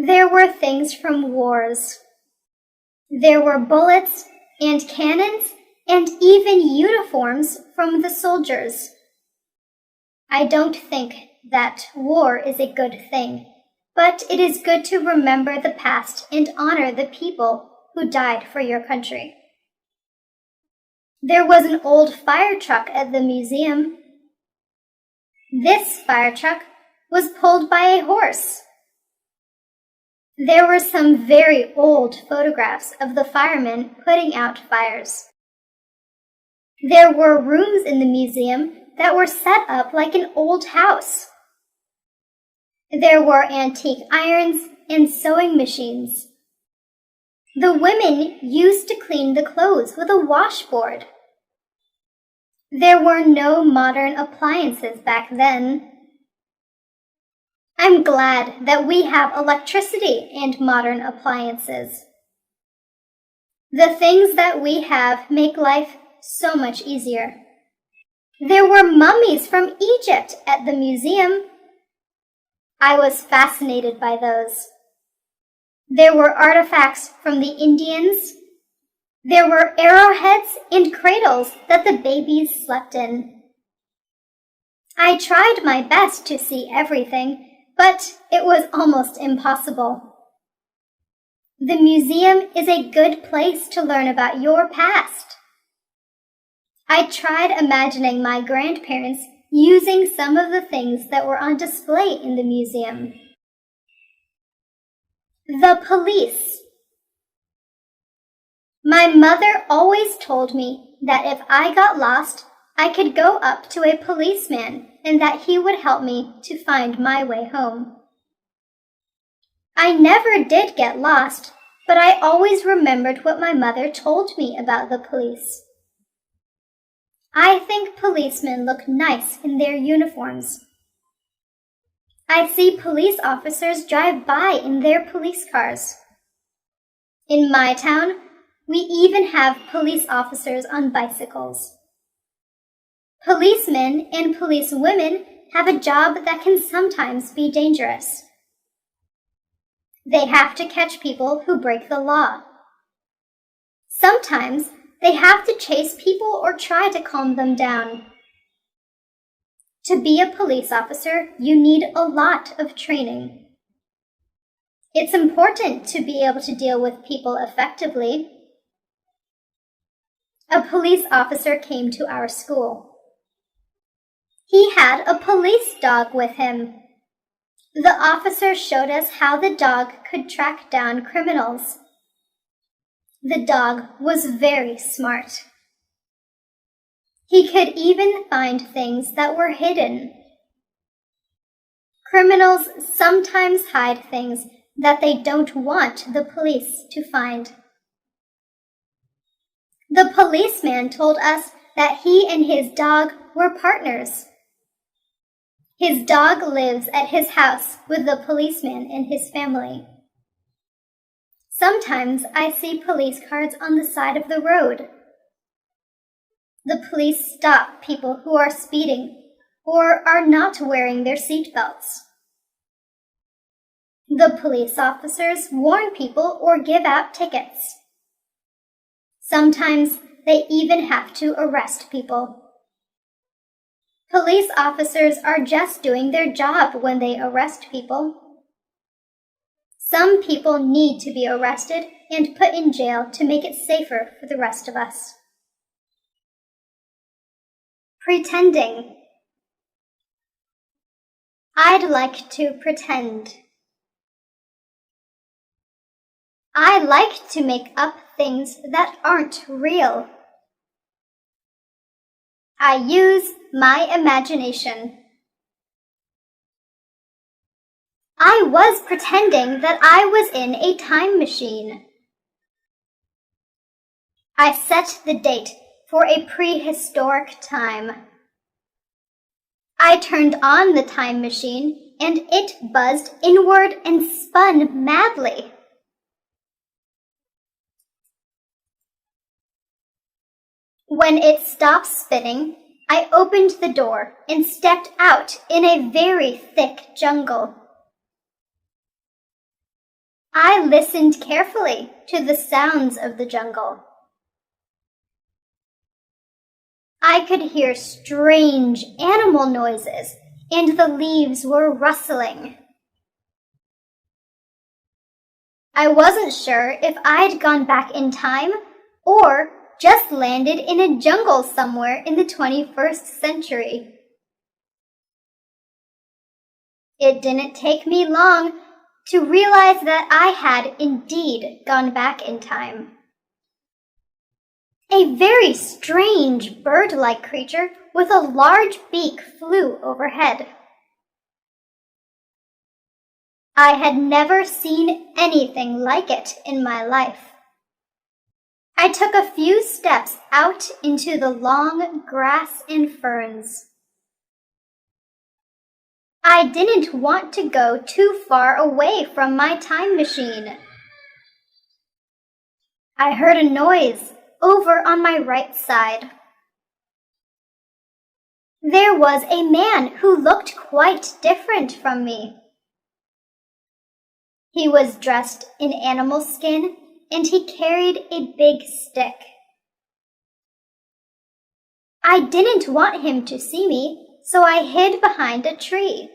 There were things from wars. There were bullets and cannons and even uniforms from the soldiers. I don't think that war is a good thing, but it is good to remember the past and honor the people who died for your country. There was an old fire truck at the museum. This fire truck was pulled by a horse. There were some very old photographs of the firemen putting out fires. There were rooms in the museum that were set up like an old house. There were antique irons and sewing machines. The women used to clean the clothes with a washboard. There were no modern appliances back then. I'm glad that we have electricity and modern appliances. The things that we have make life so much easier. There were mummies from Egypt at the museum. I was fascinated by those. There were artifacts from the Indians. There were arrowheads and cradles that the babies slept in. I tried my best to see everything, but it was almost impossible. The museum is a good place to learn about your past. I tried imagining my grandparents using some of the things that were on display in the museum. The police. My mother always told me that if I got lost, I could go up to a policeman and that he would help me to find my way home. I never did get lost, but I always remembered what my mother told me about the police. I think policemen look nice in their uniforms. I see police officers drive by in their police cars. In my town, we even have police officers on bicycles. Policemen and policewomen have a job that can sometimes be dangerous. They have to catch people who break the law. Sometimes they have to chase people or try to calm them down. To be a police officer, you need a lot of training. It's important to be able to deal with people effectively. A police officer came to our school. He had a police dog with him. The officer showed us how the dog could track down criminals. The dog was very smart. He could even find things that were hidden. Criminals sometimes hide things that they don't want the police to find. The policeman told us that he and his dog were partners. His dog lives at his house with the policeman and his family. Sometimes I see police cars on the side of the road. The police stop people who are speeding or are not wearing their seatbelts. The police officers warn people or give out tickets. Sometimes they even have to arrest people. Police officers are just doing their job when they arrest people. Some people need to be arrested and put in jail to make it safer for the rest of us. Pretending. I'd like to pretend. I like to make up things that aren't real. I use my imagination. I was pretending that I was in a time machine. I set the date for a prehistoric time. I turned on the time machine and it buzzed inward and spun madly. When it stopped spinning, I opened the door and stepped out in a very thick jungle. I listened carefully to the sounds of the jungle. I could hear strange animal noises, and the leaves were rustling. I wasn't sure if I'd gone back in time or just landed in a jungle somewhere in the 21st century. It didn't take me long to realize that I had indeed gone back in time. A very strange bird-like creature with a large beak flew overhead. I had never seen anything like it in my life. I took a few steps out into the long grass and ferns. I didn't want to go too far away from my time machine. I heard a noise over on my right side. There was a man who looked quite different from me. He was dressed in animal skin and he carried a big stick. I didn't want him to see me, so I hid behind a tree.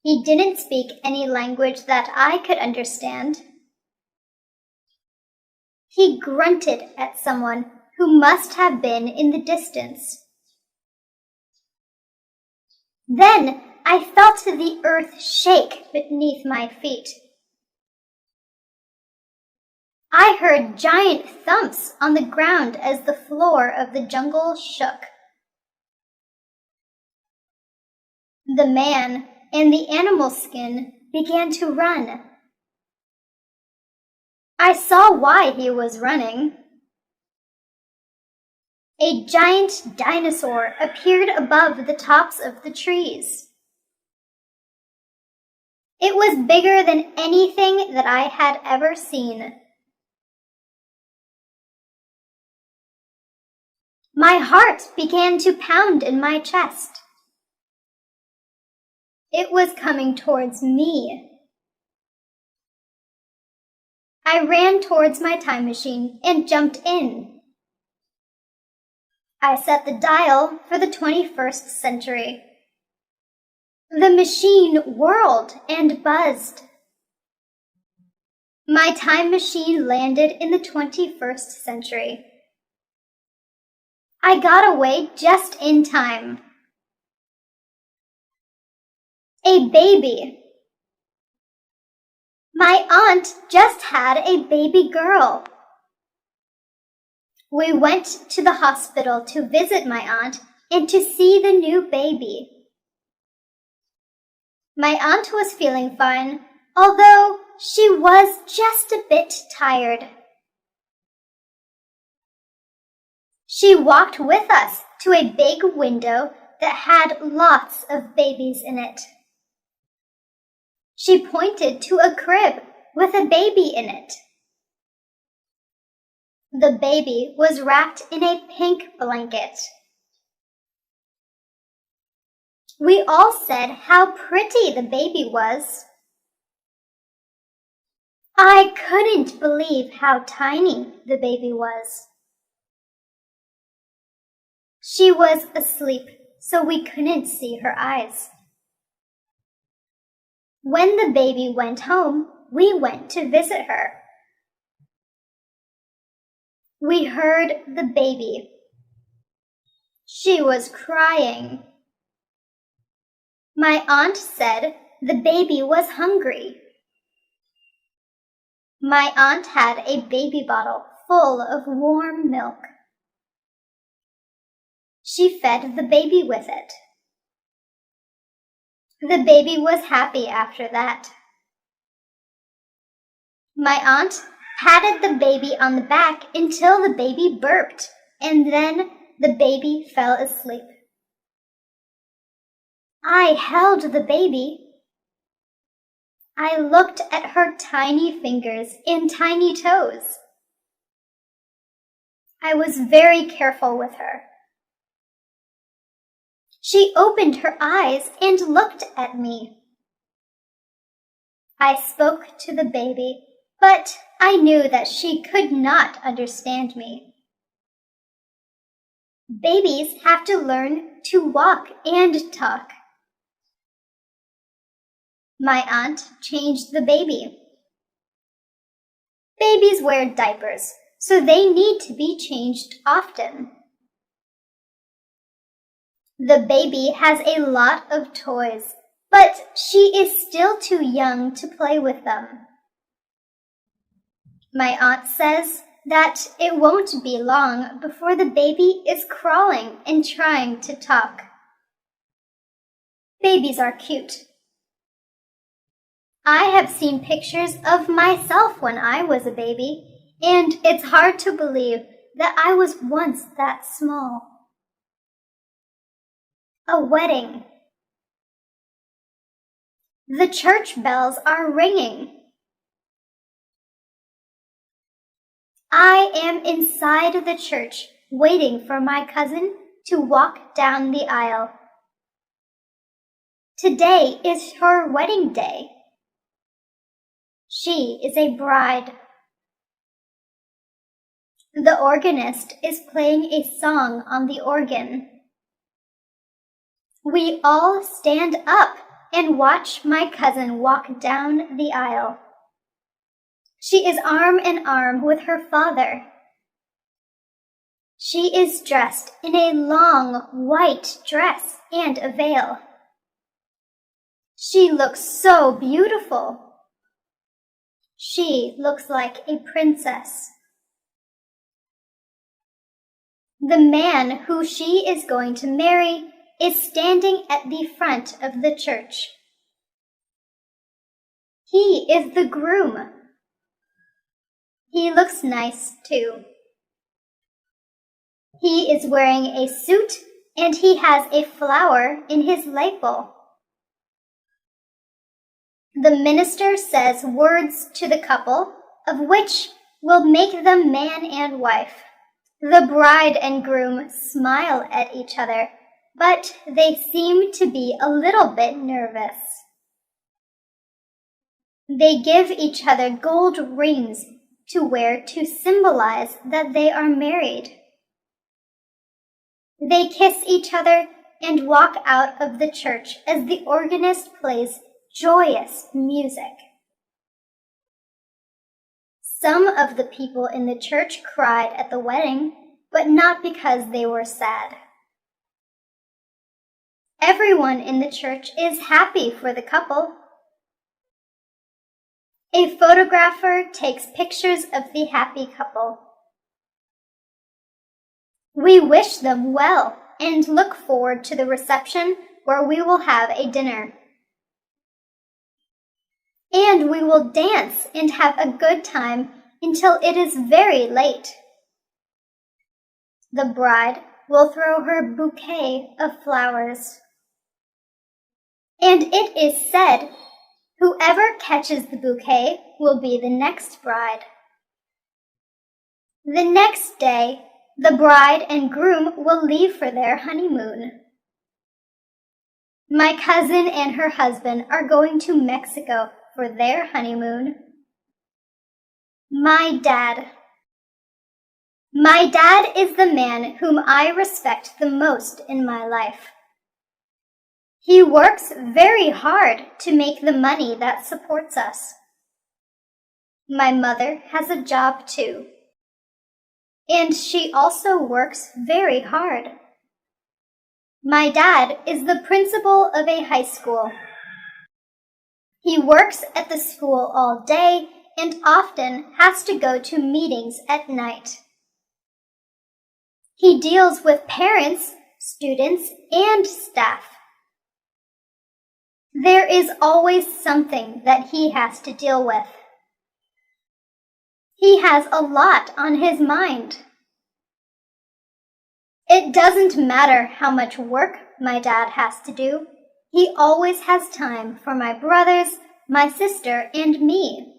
He didn't speak any language that I could understand. He grunted at someone who must have been in the distance. Then I felt the earth shake beneath my feet. I heard giant thumps on the ground as the floor of the jungle shook. The man and the animal skin began to run. I saw why he was running. A giant dinosaur appeared above the tops of the trees. It was bigger than anything that I had ever seen. My heart began to pound in my chest. It was coming towards me. I ran towards my time machine and jumped in. I set the dial for the 21st century. The machine whirled and buzzed. My time machine landed in the 21st century. I got away just in time. A baby. My aunt just had a baby girl. We went to the hospital to visit my aunt and to see the new baby. My aunt was feeling fine, although she was just a bit tired. She walked with us to a big window that had lots of babies in it. She pointed to a crib with a baby in it. The baby was wrapped in a pink blanket. We all said how pretty the baby was. I couldn't believe how tiny the baby was. She was asleep, so we couldn't see her eyes. When the baby went home, we went to visit her. We heard the baby. She was crying. My aunt said the baby was hungry. My aunt had a baby bottle full of warm milk. She fed the baby with it. The baby was happy after that. My aunt patted the baby on the back until the baby burped, and then the baby fell asleep. I held the baby. I looked at her tiny fingers and tiny toes. I was very careful with her. She opened her eyes and looked at me. I spoke to the baby, but I knew that she could not understand me. Babies have to learn to walk and talk. My aunt changed the baby. Babies wear diapers, so they need to be changed often. The baby has a lot of toys, but she is still too young to play with them. My aunt says that it won't be long before the baby is crawling and trying to talk. Babies are cute. I have seen pictures of myself when I was a baby, and it's hard to believe that I was once that small. A wedding. The church bells are ringing. I am inside the church waiting for my cousin to walk down the aisle. Today is her wedding day. She is a bride. The organist is playing a song on the organ. We all stand up and watch my cousin walk down the aisle. She is arm in arm with her father. She is dressed in a long white dress and a veil. She looks so beautiful. She looks like a princess. The man who she is going to marry is standing at the front of the church. He is the groom. He looks nice too. He is wearing a suit and he has a flower in his lapel. The minister says words to the couple, of which will make them man and wife. The bride and groom smile at each other, but they seem to be a little bit nervous. They give each other gold rings to wear to symbolize that they are married. They kiss each other and walk out of the church as the organist plays joyous music. Some of the people in the church cried at the wedding, but not because they were sad. Everyone in the church is happy for the couple. A photographer takes pictures of the happy couple. We wish them well and look forward to the reception where we will have a dinner. And we will dance and have a good time until it is very late. The bride will throw her bouquet of flowers. And it is said, whoever catches the bouquet will be the next bride. The next day, the bride and groom will leave for their honeymoon. My cousin and her husband are going to Mexico for their honeymoon. My dad. My dad is the man whom I respect the most in my life. He works very hard to make the money that supports us. My mother has a job too. And she also works very hard. My dad is the principal of a high school. He works at the school all day and often has to go to meetings at night. He deals with parents, students, and staff. There is always something that he has to deal with. He has a lot on his mind. It doesn't matter how much work my dad has to do. He always has time for my brothers, my sister, and me.